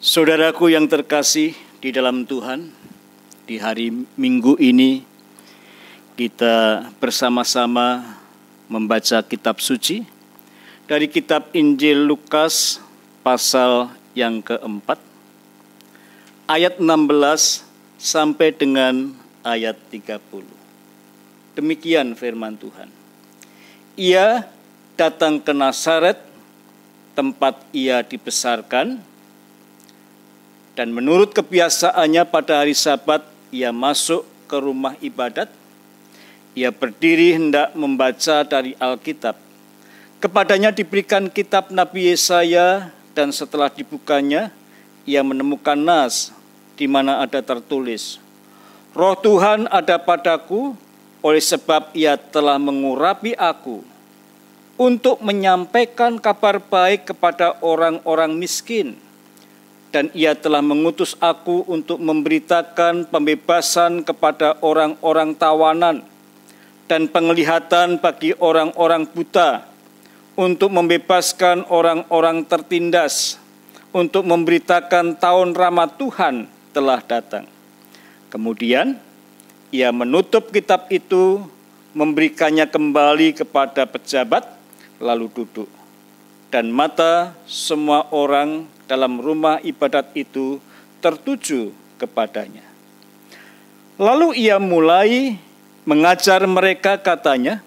Saudaraku yang terkasih di dalam Tuhan, di hari Minggu ini kita bersama-sama membaca kitab suci dari kitab Injil Lukas pasal yang keempat, ayat 16 sampai dengan ayat 30. Demikian firman Tuhan. Ia datang ke Nazaret, tempat ia dibesarkan, dan menurut kebiasaannya pada hari Sabat ia masuk ke rumah ibadat. Ia berdiri hendak membaca dari Alkitab. Kepadanya diberikan kitab Nabi Yesaya, dan setelah dibukanya ia menemukan nas di mana ada tertulis, Roh Tuhan ada padaku, oleh sebab ia telah mengurapi aku untuk menyampaikan kabar baik kepada orang-orang miskin. Dan ia telah mengutus aku untuk memberitakan pembebasan kepada orang-orang tawanan dan penglihatan bagi orang-orang buta, untuk membebaskan orang-orang tertindas, untuk memberitakan tahun rahmat Tuhan telah datang. Kemudian ia menutup kitab itu, memberikannya kembali kepada pejabat, lalu duduk. Dan mata semua orang dalam rumah ibadat itu tertuju kepadanya. Lalu ia mulai mengajar mereka, katanya,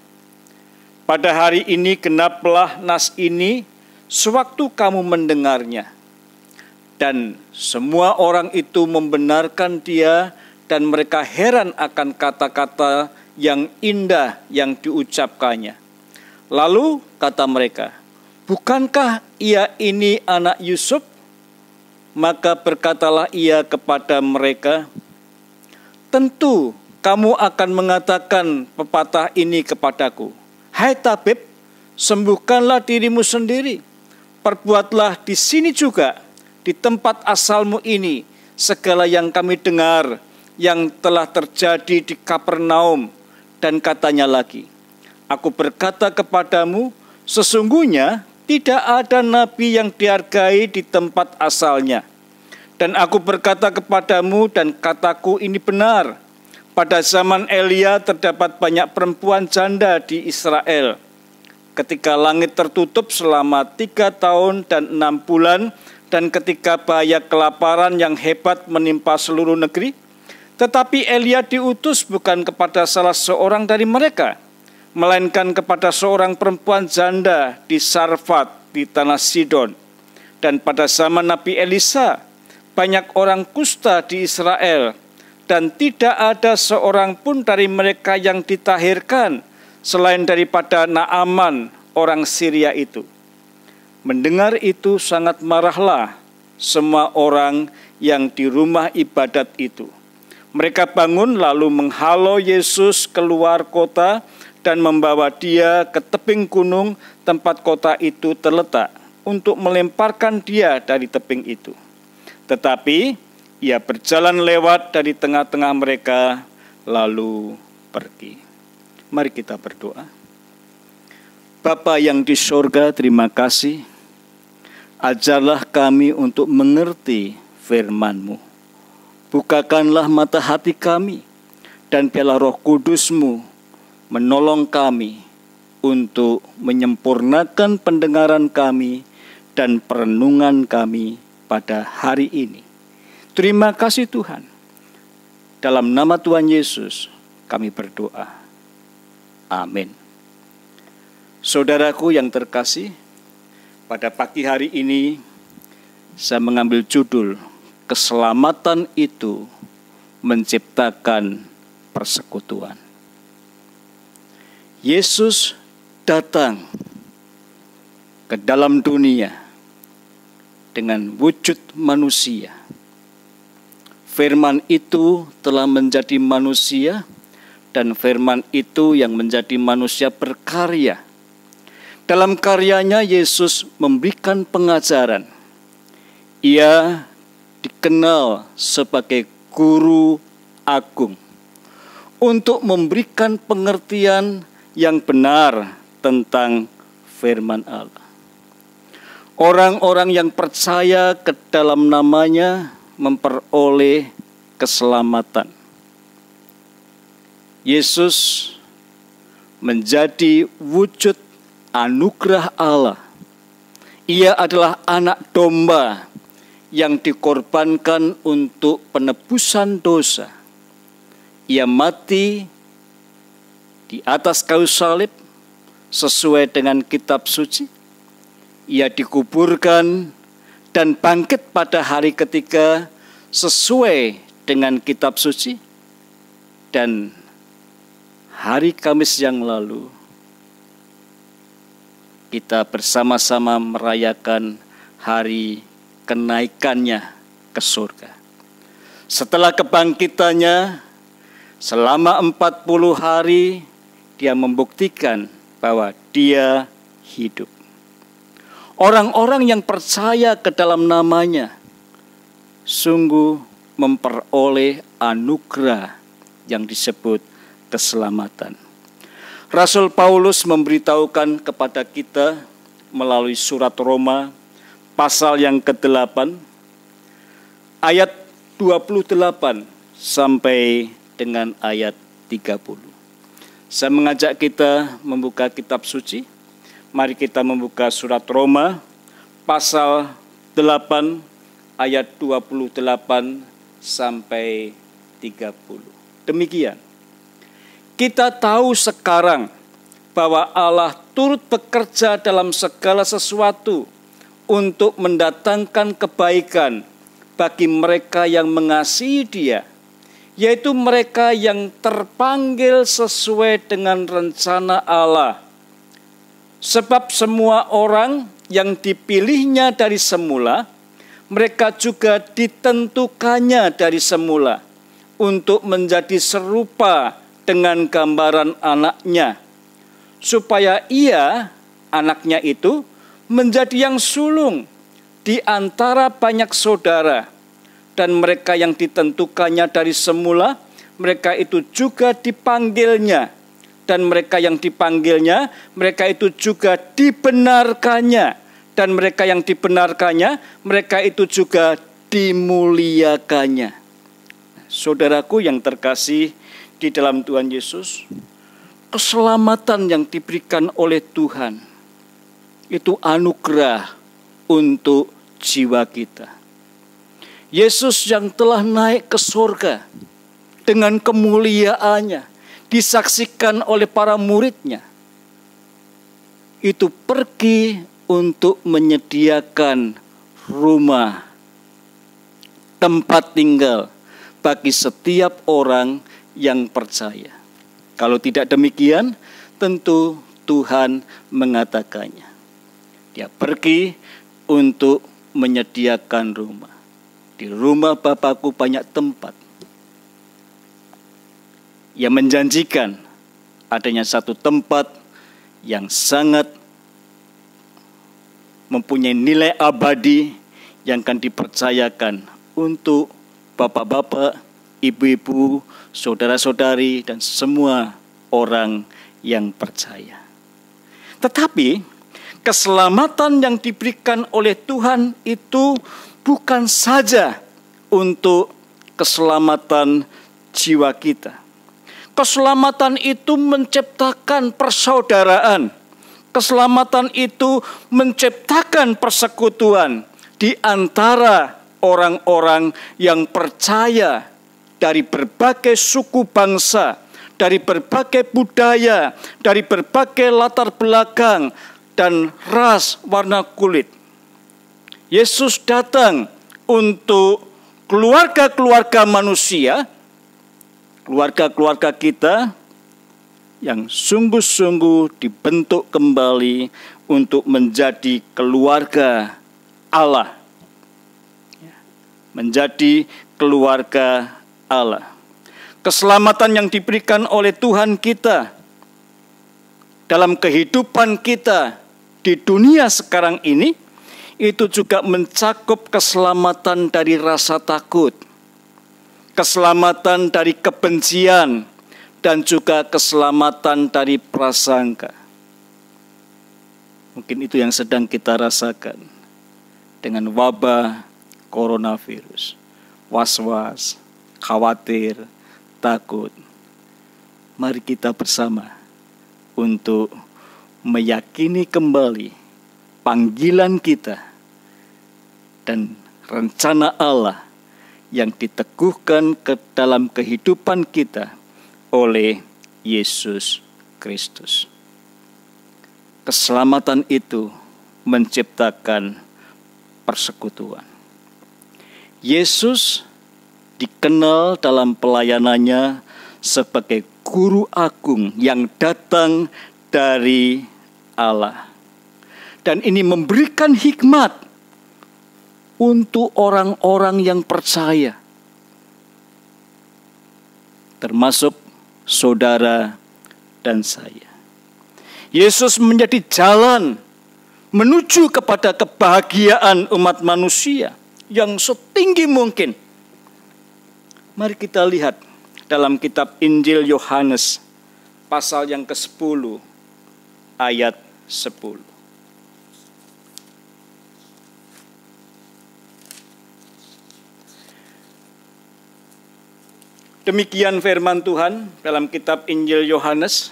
pada hari ini genaplah nas ini sewaktu kamu mendengarnya. Dan semua orang itu membenarkan dia, dan mereka heran akan kata-kata yang indah yang diucapkannya. Lalu kata mereka, bukankah ia ini anak Yusuf? Maka berkatalah ia kepada mereka, tentu kamu akan mengatakan pepatah ini kepadaku, hai tabib, sembuhkanlah dirimu sendiri. Perbuatlah di sini juga, di tempat asalmu ini, segala yang kami dengar, yang telah terjadi di Kapernaum. Dan katanya lagi, aku berkata kepadamu, sesungguhnya tidak ada nabi yang dihargai di tempat asalnya. Dan aku berkata kepadamu, dan kataku ini benar, pada zaman Elia terdapat banyak perempuan janda di Israel. Ketika langit tertutup selama 3 tahun dan 6 bulan, dan ketika bahaya kelaparan yang hebat menimpa seluruh negeri, tetapi Elia diutus bukan kepada salah seorang dari mereka, melainkan kepada seorang perempuan janda di Sarfat di tanah Sidon. Dan pada zaman Nabi Elisa, banyak orang kusta di Israel, dan tidak ada seorang pun dari mereka yang ditahirkan, selain daripada Naaman, orang Syria itu. Mendengar itu sangat marahlah semua orang yang di rumah ibadat itu. Mereka bangun lalu menghalau Yesus keluar kota, dan membawa dia ke tebing gunung tempat kota itu terletak, untuk melemparkan dia dari tebing itu. Tetapi ia berjalan lewat dari tengah-tengah mereka, lalu pergi. Mari kita berdoa. Bapa yang di sorga, terima kasih. Ajarlah kami untuk mengerti firman-Mu. Bukakanlah mata hati kami, dan biarlah Roh Kudus-Mu menolong kami untuk menyempurnakan pendengaran kami dan perenungan kami pada hari ini. Terima kasih Tuhan. Dalam nama Tuhan Yesus kami berdoa. Amin. Saudaraku yang terkasih, pada pagi hari ini saya mengambil judul, keselamatan itu menciptakan persekutuan. Yesus datang ke dalam dunia dengan wujud manusia. Firman itu telah menjadi manusia, dan firman itu yang menjadi manusia berkarya. Dalam karyanya Yesus memberikan pengajaran. Ia dikenal sebagai guru agung untuk memberikan pengertian yang benar tentang firman Allah. Orang-orang yang percaya ke dalam namanya memperoleh keselamatan. Yesus menjadi wujud anugerah Allah. Ia adalah anak domba yang dikorbankan untuk penebusan dosa. Ia mati di atas kayu salib sesuai dengan kitab suci. Ia dikuburkan dan bangkit pada hari ketiga sesuai dengan kitab suci. Dan hari Kamis yang lalu kita bersama-sama merayakan hari kenaikannya ke surga. Setelah kebangkitannya, selama 40 hari dia membuktikan bahwa dia hidup. Orang-orang yang percaya ke dalam namanya sungguh memperoleh anugerah yang disebut keselamatan. Rasul Paulus memberitahukan kepada kita melalui surat Roma pasal yang ke-8 ayat 28 sampai dengan ayat 30. Saya mengajak kita membuka kitab suci. Mari kita membuka surat Roma pasal 8 ayat 28 sampai 30. Demikian. Kita tahu sekarang bahwa Allah turut bekerja dalam segala sesuatu untuk mendatangkan kebaikan bagi mereka yang mengasihi Dia, yaitu mereka yang terpanggil sesuai dengan rencana Allah. Sebab semua orang yang dipilihnya dari semula, mereka juga ditentukannya dari semula untuk menjadi serupa dengan gambaran anaknya, supaya ia, anaknya itu, menjadi yang sulung di antara banyak saudara. Dan mereka yang ditentukannya dari semula, mereka itu juga dipanggilnya. Dan mereka yang dipanggilnya, mereka itu juga dibenarkannya. Dan mereka yang dibenarkannya, mereka itu juga dimuliakannya. Saudaraku yang terkasih di dalam Tuhan Yesus, keselamatan yang diberikan oleh Tuhan itu anugerah untuk jiwa kita. Yesus yang telah naik ke surga dengan kemuliaannya disaksikan oleh para muridnya, itu pergi untuk menyediakan rumah, tempat tinggal bagi setiap orang yang percaya. Kalau tidak demikian, tentu Tuhan mengatakannya. Dia pergi untuk menyediakan rumah. Di rumah Bapakku banyak tempat. Ia menjanjikan adanya satu tempat yang sangat mempunyai nilai abadi yang akan dipercayakan untuk bapak-bapak, ibu-ibu, saudara-saudari, dan semua orang yang percaya. Tetapi keselamatan yang diberikan oleh Tuhan itu bukan saja untuk keselamatan jiwa kita. Keselamatan itu menciptakan persaudaraan. Keselamatan itu menciptakan persekutuan di antara orang-orang yang percaya dari berbagai suku bangsa, dari berbagai budaya, dari berbagai latar belakang dan ras warna kulit. Yesus datang untuk keluarga-keluarga manusia, keluarga-keluarga kita yang sungguh-sungguh dibentuk kembali untuk menjadi keluarga Allah. Menjadi keluarga Allah. Keselamatan yang diberikan oleh Tuhan kita dalam kehidupan kita di dunia sekarang ini, itu juga mencakup keselamatan dari rasa takut, keselamatan dari kebencian, dan juga keselamatan dari prasangka. Mungkin itu yang sedang kita rasakan. dengan wabah coronavirus. Was-was, khawatir, takut. Mari kita bersama untuk meyakini kembali panggilan kita dan rencana Allah yang diteguhkan ke dalam kehidupan kita oleh Yesus Kristus. Keselamatan itu menciptakan persekutuan. Yesus dikenal dalam pelayanannya sebagai guru agung yang datang dari Allah. Dan ini memberikan hikmat untuk orang-orang yang percaya, termasuk saudara dan saya. Yesus menjadi jalan menuju kepada kebahagiaan umat manusia yang setinggi mungkin. Mari kita lihat dalam kitab Injil Yohanes pasal yang ke-10 ayat 10. Demikian firman Tuhan dalam kitab Injil Yohanes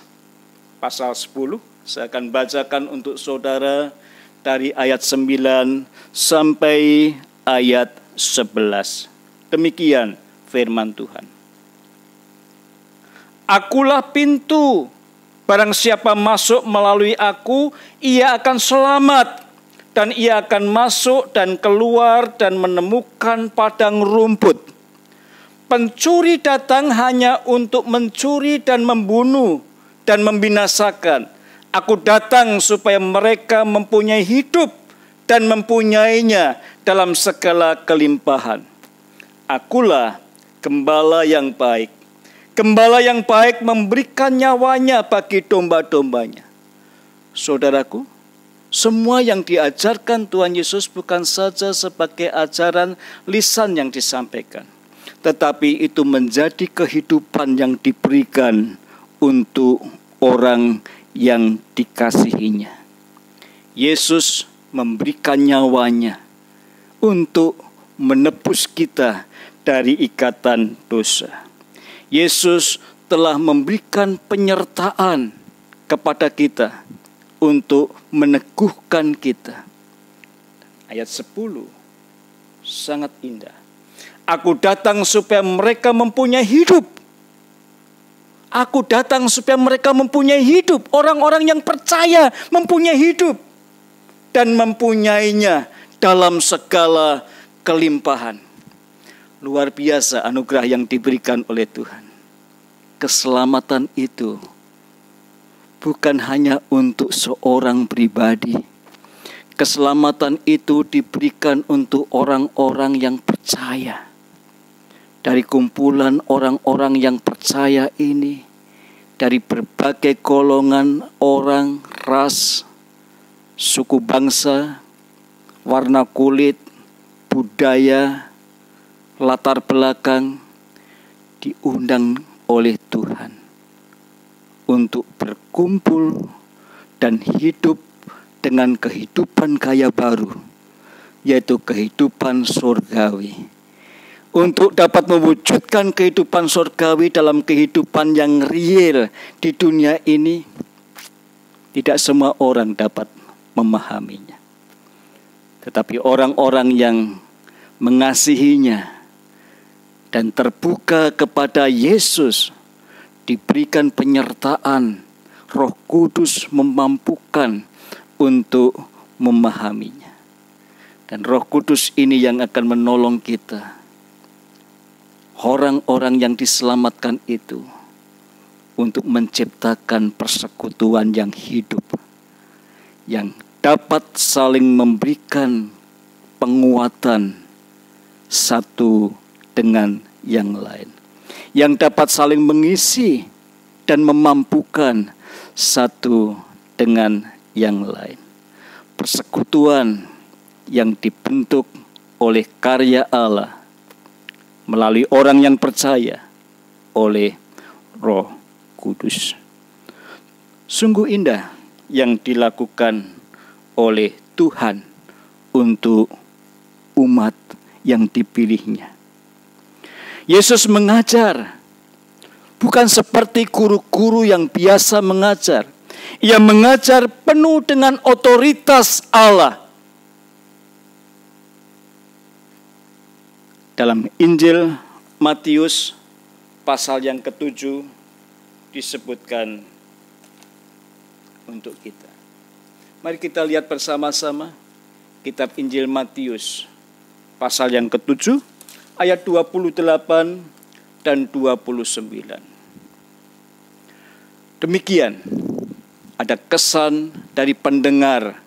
pasal 10. Saya akan bacakan untuk saudara dari ayat 9 sampai ayat 11. Demikian firman Tuhan. Akulah pintu, barang siapa masuk melalui aku, ia akan selamat, dan ia akan masuk dan keluar dan menemukan padang rumput. Pencuri datang hanya untuk mencuri dan membunuh dan membinasakan. Aku datang supaya mereka mempunyai hidup dan mempunyainya dalam segala kelimpahan. Akulah gembala yang baik. Gembala yang baik memberikan nyawanya bagi domba-dombanya. Saudaraku, semua yang diajarkan Tuhan Yesus bukan saja sebagai ajaran lisan yang disampaikan, tetapi itu menjadi kehidupan yang diberikan untuk orang yang dikasihinya. Yesus memberikan nyawanya untuk menebus kita dari ikatan dosa. Yesus telah memberikan penyertaan kepada kita untuk meneguhkan kita. Ayat 10 sangat indah. Aku datang supaya mereka mempunyai hidup. Aku datang supaya mereka mempunyai hidup. Orang-orang yang percaya mempunyai hidup. Dan mempunyainya dalam segala kelimpahan. Luar biasa anugerah yang diberikan oleh Tuhan. Keselamatan itu bukan hanya untuk seorang pribadi. Keselamatan itu diberikan untuk orang-orang yang percaya. Dari kumpulan orang-orang yang percaya ini, dari berbagai golongan orang, ras, suku bangsa, warna kulit, budaya, latar belakang, diundang oleh Tuhan untuk berkumpul dan hidup dengan kehidupan gaya baru, yaitu kehidupan surgawi. Untuk dapat mewujudkan kehidupan surgawi dalam kehidupan yang real di dunia ini, tidak semua orang dapat memahaminya. Tetapi orang-orang yang mengasihinya dan terbuka kepada Yesus diberikan penyertaan, Roh Kudus memampukan untuk memahaminya. Dan Roh Kudus ini yang akan menolong kita. Orang-orang yang diselamatkan itu untuk menciptakan persekutuan yang hidup, yang dapat saling memberikan penguatan satu dengan yang lain, yang dapat saling mengisi dan memampukan satu dengan yang lain. Persekutuan yang dibentuk oleh karya Allah melalui orang yang percaya oleh Roh Kudus. Sungguh indah yang dilakukan oleh Tuhan untuk umat yang dipilihnya. Yesus mengajar bukan seperti guru-guru yang biasa mengajar. Ia mengajar penuh dengan otoritas Allah. Dalam Injil Matius pasal yang ke-7 disebutkan untuk kita. Mari kita lihat bersama-sama kitab Injil Matius pasal yang ke-7 ayat 28 dan 29. Demikian ada kesan dari pendengar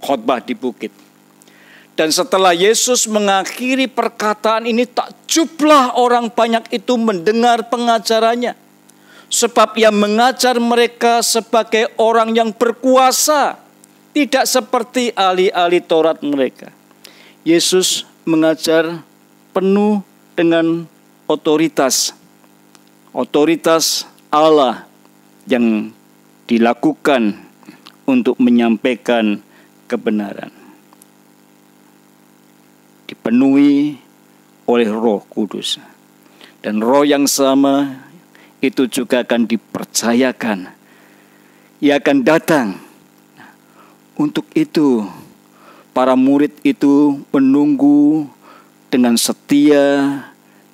khotbah di bukit. Dan setelah Yesus mengakhiri perkataan ini, takjublah orang banyak itu mendengar pengajarannya. Sebab ia mengajar mereka sebagai orang yang berkuasa, tidak seperti ahli-ahli Taurat mereka. Yesus mengajar penuh dengan otoritas Allah yang dilakukan untuk menyampaikan kebenaran. Dipenuhi oleh Roh Kudus. Dan Roh yang sama itu juga akan dipercayakan. Ia akan datang. Untuk itu, para murid itu menunggu dengan setia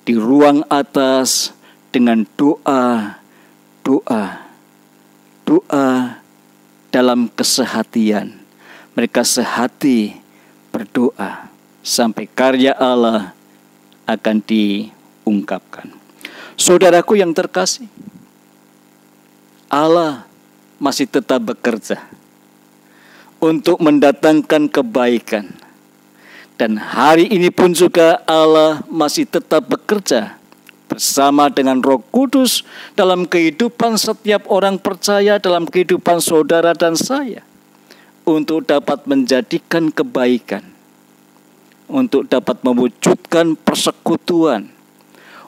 di ruang atas dengan doa dalam kesehatian. Mereka sehati berdoa sampai karya Allah akan diungkapkan. Saudaraku yang terkasih, Allah masih tetap bekerja untuk mendatangkan kebaikan. Dan hari ini pun juga Allah masih tetap bekerja bersama dengan Roh Kudus dalam kehidupan setiap orang percaya, dalam kehidupan saudara dan saya, untuk dapat menjadikan kebaikan, untuk dapat mewujudkan persekutuan.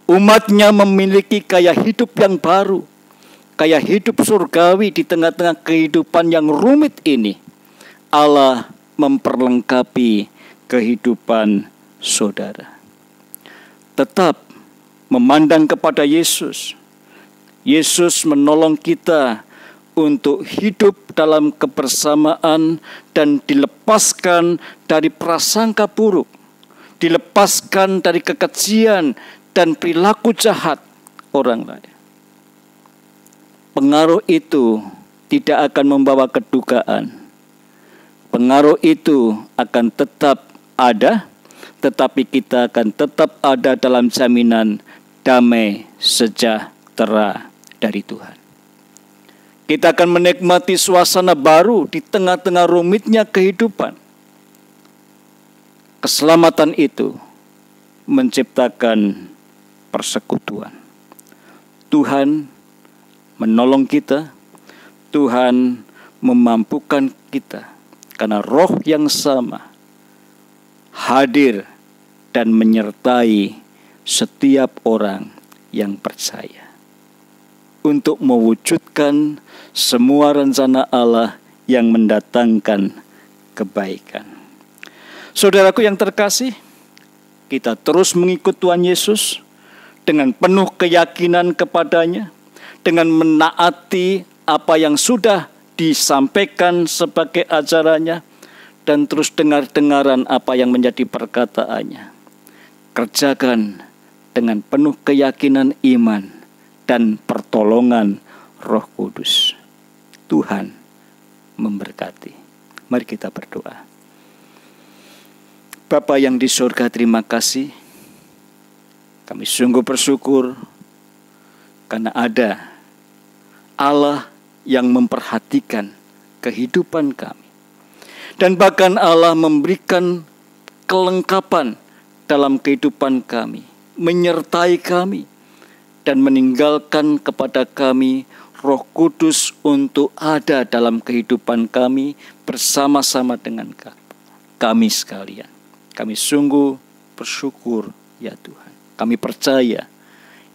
Umatnya memiliki gaya hidup yang baru, gaya hidup surgawi di tengah-tengah kehidupan yang rumit ini. Allah memperlengkapi kehidupan saudara. Tetap memandang kepada Yesus. Yesus menolong kita untuk hidup dalam kebersamaan dan dilepaskan dari prasangka buruk, dilepaskan dari kekejian dan perilaku jahat orang lain. Pengaruh itu tidak akan membawa kedukaan. Pengaruh itu akan tetap ada, tetapi kita akan tetap ada dalam jaminan damai sejahtera dari Tuhan. Kita akan menikmati suasana baru di tengah-tengah rumitnya kehidupan. Keselamatan itu menciptakan persekutuan. Tuhan menolong kita, Tuhan memampukan kita, karena Roh yang sama hadir dan menyertai setiap orang yang percaya untuk mewujudkan semua rencana Allah yang mendatangkan kebaikan. Saudaraku yang terkasih, kita terus mengikut Tuhan Yesus dengan penuh keyakinan kepadanya, dengan menaati apa yang sudah disampaikan sebagai ajarannya, dan terus dengar-dengaran apa yang menjadi perkataannya. Kerjakan dengan penuh keyakinan iman dan pertolongan Roh Kudus. Tuhan memberkati. Mari kita berdoa. Bapa yang di surga, terima kasih. Kami sungguh bersyukur karena ada Allah yang memperhatikan kehidupan kami. Dan bahkan Allah memberikan kelengkapan dalam kehidupan kami, menyertai kami, dan meninggalkan kepada kami Roh Kudus untuk ada dalam kehidupan kami bersama-sama dengan kami sekalian. Kami sungguh bersyukur ya Tuhan. Kami percaya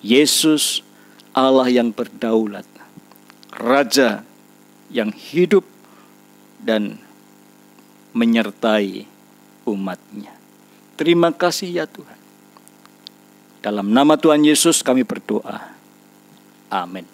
Yesus Allah yang berdaulat, Raja yang hidup dan menyertai umatnya. Terima kasih ya Tuhan. Dalam nama Tuhan Yesus kami berdoa. Amin.